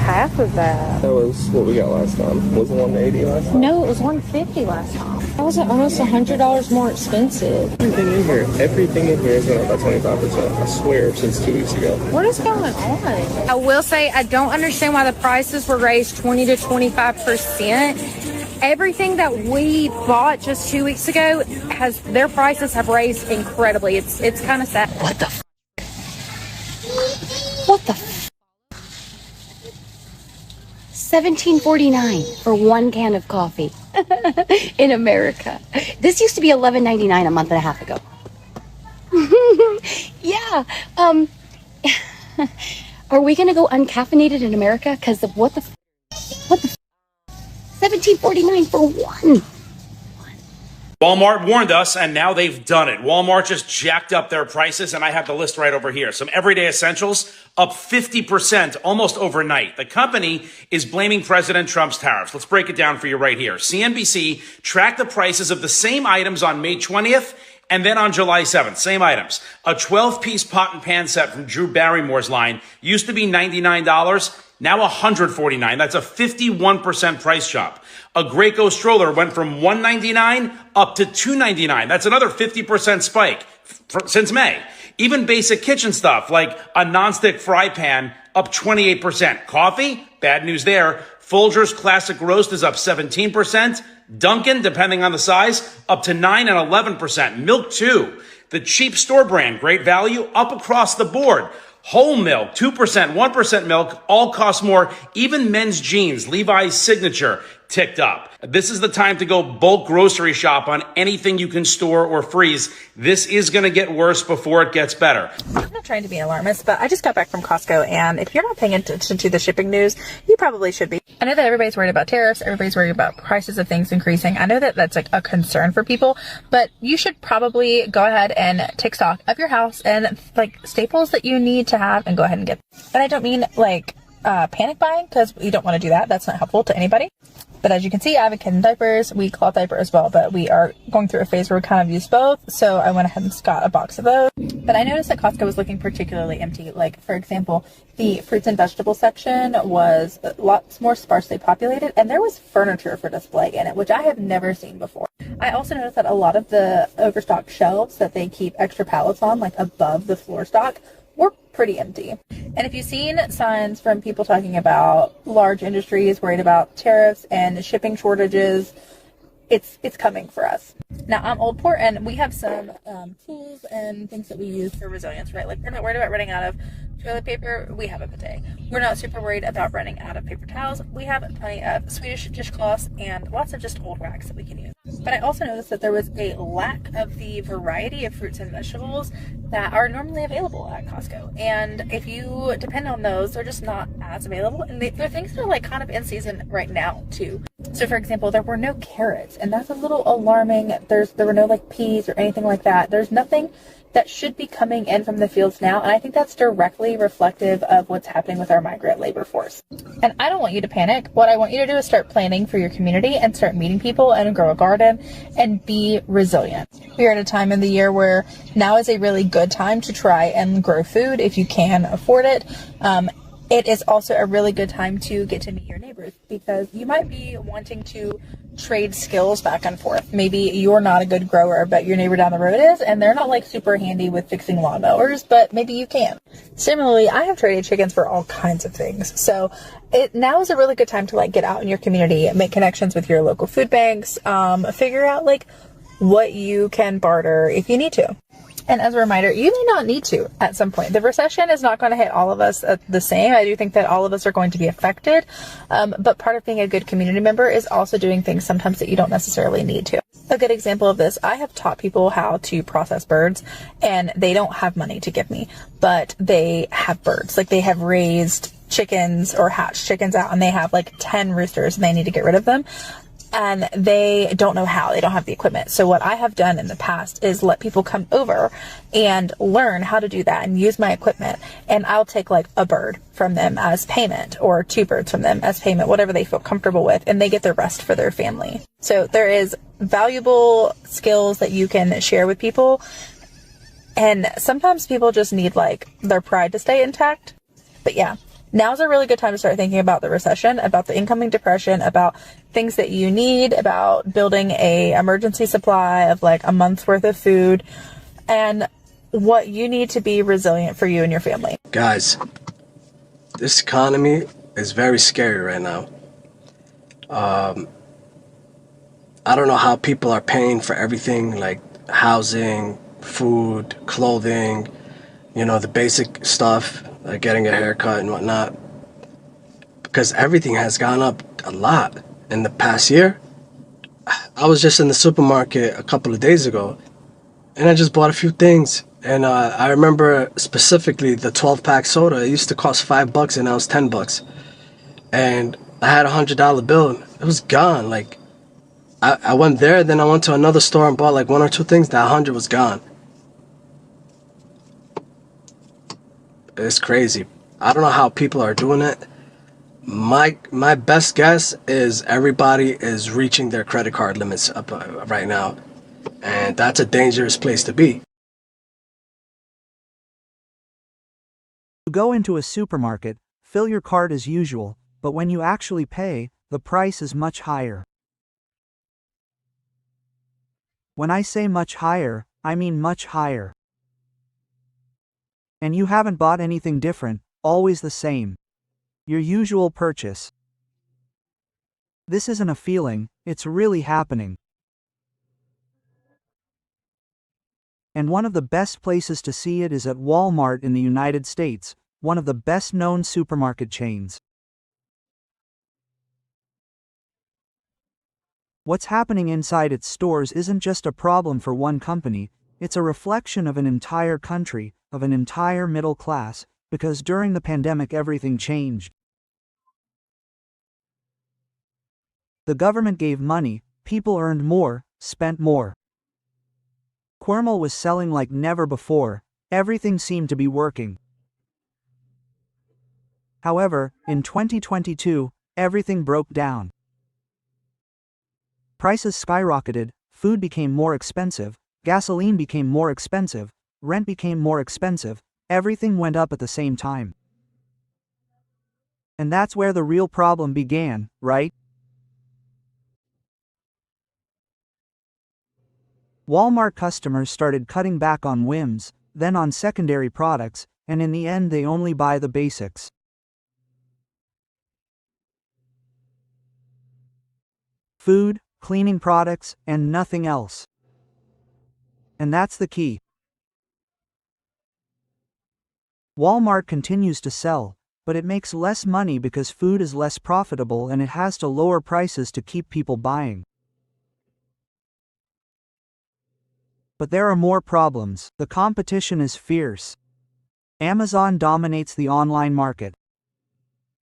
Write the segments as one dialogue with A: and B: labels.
A: half of that.
B: That was what we got last time. Was it 180 last time?
A: No, it was 150 last time. That was almost $100 more expensive.
B: Everything in here is going up by 25%. I swear, since 2 weeks ago.
A: What is going on? I will say I don't understand why the prices were raised 20 to 25%. Everything that we bought just 2 weeks ago their prices have raised incredibly. It's kind of sad.
C: What the What the $17.49 for one can of coffee in America. This used to be $11.99 a month and a half ago. Yeah. Are we gonna go uncaffeinated in America? Because of what the $17.49 for one.
D: Walmart warned us, and now they've done it. Walmart just jacked up their prices, and I have the list right over here. Some everyday essentials up 50% almost overnight. The company is blaming President Trump's tariffs. Let's break it down for you right here. CNBC tracked the prices of the same items on May 20th and then on July 7th. Same items. A 12-piece pot and pan set from Drew Barrymore's line used to be $99, now $149. That's a 51% price jump. A Graco stroller went from $199 up to $299. That's another 50% spike since May. Even basic kitchen stuff like a nonstick fry pan up 28%. Coffee, bad news there. Folgers Classic Roast is up 17%. Dunkin', depending on the size, up to 9 and 11%. Milk too. The cheap store brand, Great Value, up across the board. Whole milk, 2%, 1% milk, all cost more. Even men's jeans, Levi's Signature, ticked up. This is the time to go bulk grocery shop on anything you can store or freeze. This is going to get worse before it gets better.
E: I'm not trying to be an alarmist, but I just got back from Costco, and if you're not paying attention to the shipping news, you probably should be. I know that everybody's worried about tariffs, everybody's worried about prices of things increasing. I know that that's like a concern for people, but you should probably go ahead and take stock of your house and like staples that you need to have and go ahead and get. And I don't mean like panic buying, because you don't want to do that. That's not helpful to anybody. But as you can see, I have a kid in diapers, we cloth diaper as well, but we are going through a phase where we kind of use both, so I went ahead and got a box of those. But I noticed that Costco was looking particularly empty. Like, for example, the fruits and vegetables section was lots more sparsely populated, and there was furniture for display in it, which I have never seen before. I also noticed that a lot of the overstocked shelves that they keep extra pallets on, like above the floor stock, were pretty empty. And if you've seen signs from people talking about large industries worried about tariffs and shipping shortages, it's coming for us. Now, I'm Old Port, and we have some tools and things that we use for resilience, right? Like, we're not worried about running out of toilet paper. We have a bidet. We're not super worried about running out of paper towels. We have plenty of Swedish dishcloths and lots of just old rags that we can use. But I also noticed that there was a lack of the variety of fruits and vegetables that are normally available at Costco. And if you depend on those, they're just not as available. And they're things that are like kind of in season right now too. So for example, there were no carrots, and that's a little alarming. There were no like peas or anything like that. There's nothing that should be coming in from the fields now, and I think that's directly reflective of what's happening with our migrant labor force. And I don't want you to panic. What I want you to do is start planning for your community and start meeting people and grow a garden and be resilient. We are at a time in the year where now is a really good time to try and grow food if you can afford it. It is also a really good time to get to meet your neighbors, because you might be wanting to trade skills back and forth. Maybe you're not a good grower, but your neighbor down the road is, and they're not like super handy with fixing lawnmowers, but maybe you can. Similarly, I have traded chickens for all kinds of things. So now is a really good time to like get out in your community, make connections with your local food banks, figure out like what you can barter if you need to. And as a reminder, you may not need to at some point. The recession is not going to hit all of us the same. I do think that all of us are going to be affected. But part of being a good community member is also doing things sometimes that you don't necessarily need to. A good example of this, I have taught people how to process birds, and they don't have money to give me, but they have birds. Like, they have raised chickens or hatched chickens out, and they have like 10 roosters, and they need to get rid of them. And they don't know how. They don't have the equipment. So what I have done in the past is let people come over and learn how to do that and use my equipment. And I'll take like a bird from them as payment, or 2 birds from them as payment, whatever they feel comfortable with, and they get the rest for their family. So there is valuable skills that you can share with people. And sometimes people just need like their pride to stay intact. But yeah. now's a really good time to start thinking about the recession, about the incoming depression, about things that you need, about building a emergency supply of like a month's worth of food, and what you need to be resilient for you and your family.
F: Guys, this economy is very scary right now. I don't know how people are paying for everything like housing, food, clothing, the basic stuff, like getting a haircut and whatnot. Because everything has gone up a lot in the past year. I was just in the supermarket a couple of days ago and I just bought a few things. And I remember specifically the 12-pack soda. It used to cost $5 and now it's $10. And I had $100 bill. It was gone. Like, I went there, then I went to another store and bought like one or two things. That 100 was gone. It's crazy. I don't know how people are doing it. My best guess is everybody is reaching their credit card limits up right now. And that's a dangerous place to be.
G: You go into a supermarket, fill your cart as usual, but when you actually pay, the price is much higher. When I say much higher, I mean much higher. And you haven't bought anything different, always the same. Your usual purchase. This isn't a feeling, it's really happening. And one of the best places to see it is at Walmart in the United States, one of the best-known supermarket chains. What's happening inside its stores isn't just a problem for one company, it's a reflection of an entire country, of an entire middle class, because during the pandemic everything changed. The government gave money, people earned more, spent more. Cuermal was selling like never before, everything seemed to be working. However, in 2022, everything broke down. Prices skyrocketed, food became more expensive, gasoline became more expensive, rent became more expensive, everything went up at the same time. And that's where the real problem began, right? Walmart customers started cutting back on whims, then on secondary products, and in the end they only buy the basics. Food, cleaning products, and nothing else. And that's the key. Walmart continues to sell, but it makes less money because food is less profitable and it has to lower prices to keep people buying. But there are more problems. The competition is fierce. Amazon dominates the online market.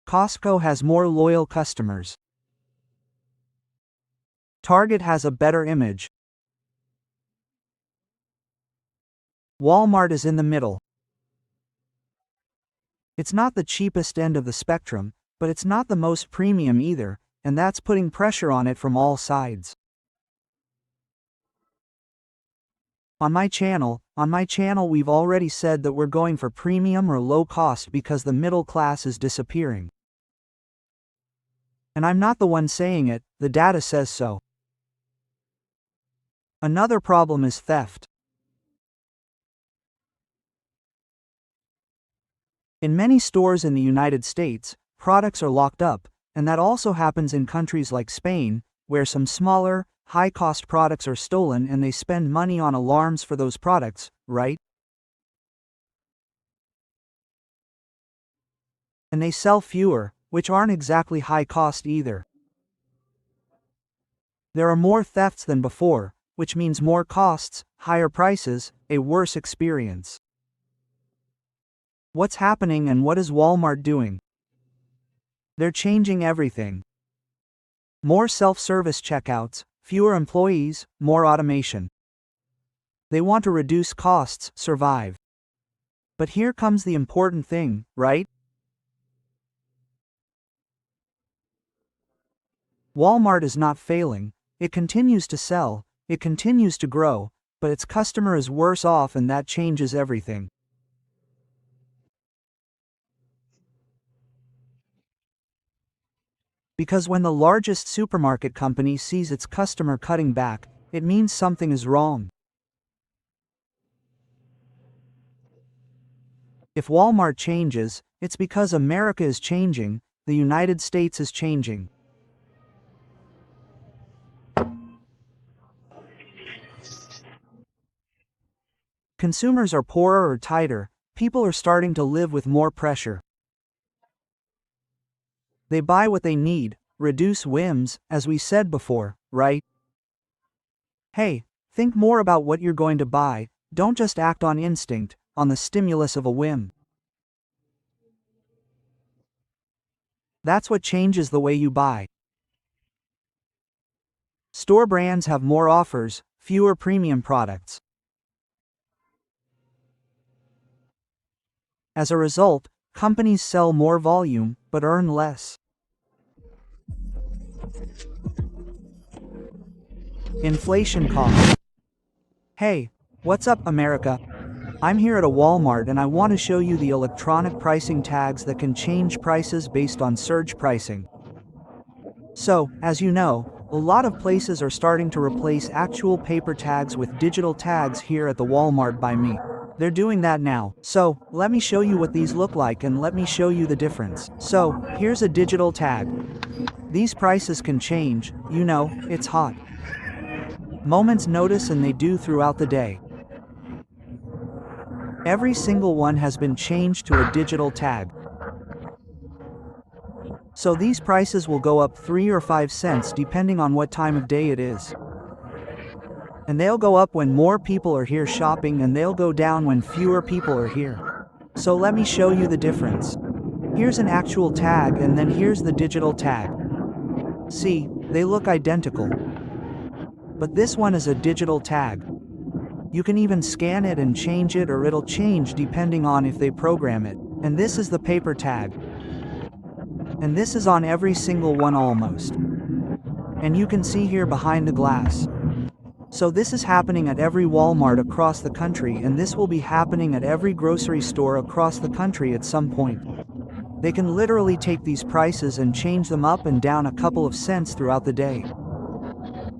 G: Costco has more loyal customers. Target has a better image. Walmart is in the middle. It's not the cheapest end of the spectrum, but it's not the most premium either, and that's putting pressure on it from all sides. On my channel we've already said that we're going for premium or low cost because the middle class is disappearing. And I'm not the one saying it, the data says so. Another problem is theft. In many stores in the United States, products are locked up, and that also happens in countries like Spain, where some smaller, high-cost products are stolen and they spend money on alarms for those products, right? And they sell fewer, which aren't exactly high cost either. There are more thefts than before, which means more costs, higher prices, a worse experience. What's happening and what is Walmart doing? They're changing everything. More self-service checkouts, fewer employees, more automation. They want to reduce costs, survive. But here comes the important thing, right? Walmart is not failing, it continues to sell, it continues to grow, but its customer is worse off and that changes everything. Because when the largest supermarket company sees its customer cutting back, it means something is wrong. If Walmart changes, it's because America is changing, the United States is changing. Consumers are poorer or tighter, people are starting to live with more pressure. They buy what they need, reduce whims, as we said before, right? Hey, think more about what you're going to buy, don't just act on instinct, on the stimulus of a whim. That's what changes the way you buy. Store brands have more offers, fewer premium products. As a result, companies sell more volume, but earn less. Inflation costs. Hey, what's up, America? I'm here at a Walmart and I want to show you the electronic pricing tags that can change prices based on surge pricing. So, as you know, a lot of places are starting to replace actual paper tags with digital tags here at the Walmart by me. They're doing that now. So, let me show you what these look like and let me show you the difference. So, here's a digital tag. These prices can change, you know, it's hot. Moments notice and they do throughout the day. Every single one has been changed to a digital tag. So these prices will go up 3 or 5 cents depending on what time of day it is. And they'll go up when more people are here shopping and they'll go down when fewer people are here. So let me show you the difference. Here's an actual tag and then here's the digital tag. See, they look identical. But this one is a digital tag. You can even scan it and change it or it'll change depending on if they program it. And this is the paper tag. And this is on every single one almost. And you can see here behind the glass. So this is happening at every Walmart across the country and this will be happening at every grocery store across the country at some point. They can literally take these prices and change them up and down a couple of cents throughout the day.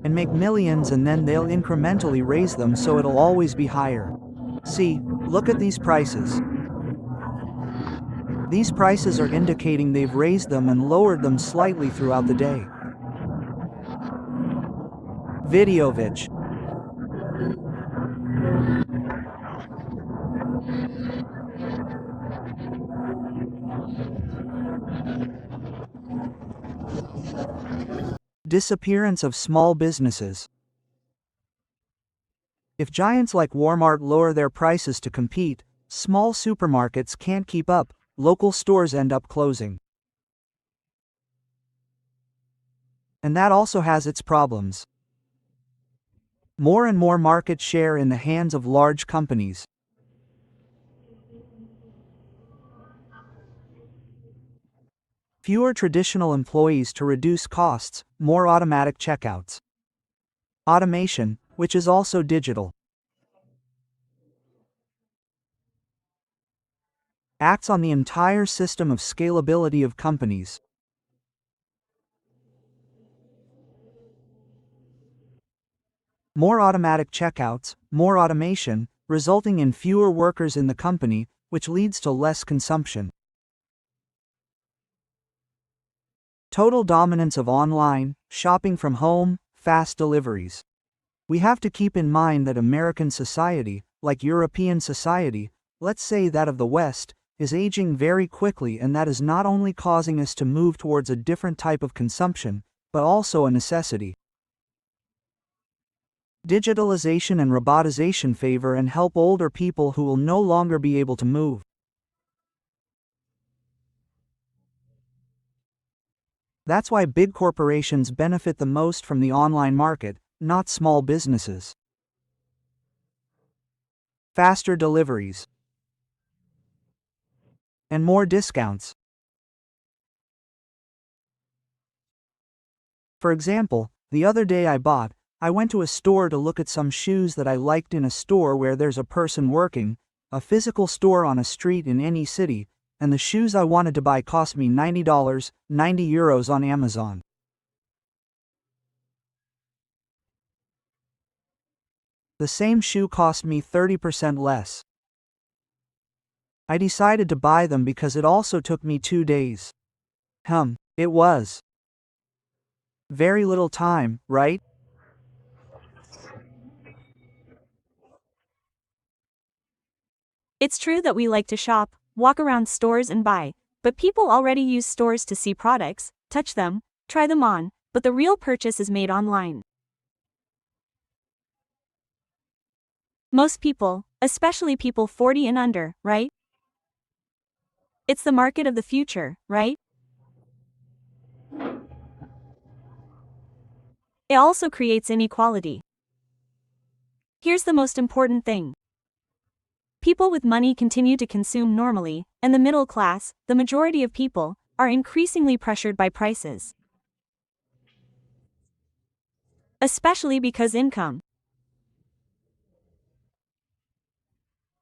G: And make millions and then they'll incrementally raise them so it'll always be higher. See, look at these prices. These prices are indicating they've raised them and lowered them slightly throughout the day. Videovich. Disappearance of small businesses. If giants like Walmart lower their prices to compete, small supermarkets can't keep up, local stores end up closing. And that also has its problems. More and more market share in the hands of large companies. Fewer traditional employees to reduce costs, more automatic checkouts. Automation, which is also digital. Acts on the entire system of scalability of companies. More automatic checkouts, more automation, resulting in fewer workers in the company, which leads to less consumption. Total dominance of online, shopping from home, fast deliveries. We have to keep in mind that American society, like European society, let's say that of the West, is aging very quickly and that is not only causing us to move towards a different type of consumption, but also a necessity. Digitalization and robotization favor and help older people who will no longer be able to move. That's why big corporations benefit the most from the online market, not small businesses. Faster deliveries. And more discounts. For example, the other day I went to a store to look at some shoes that I liked in a store where there's a person working, a physical store on a street in any city, and the shoes I wanted to buy cost me $90, €90 on Amazon. The same shoe cost me 30% less. I decided to buy them because it also took me 2 days. It was very little time, right?
H: It's true that we like to shop, walk around stores and buy, but people already use stores to see products, touch them, try them on, but the real purchase is made online. Most people, especially people 40 and under, right? It's the market of the future, right? It also creates inequality. Here's the most important thing. People with money continue to consume normally, and the middle class, the majority of people, are increasingly pressured by prices. Especially because income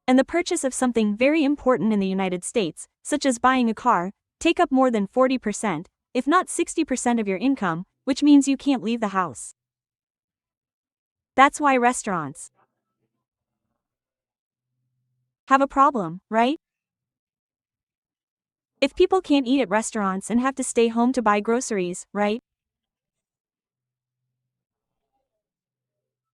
H: and the purchase of something very important in the United States, such as buying a car, take up more than 40%, if not 60% of your income, which means you can't leave the house. That's why restaurants have a problem, right? If people can't eat at restaurants and have to stay home to buy groceries, right?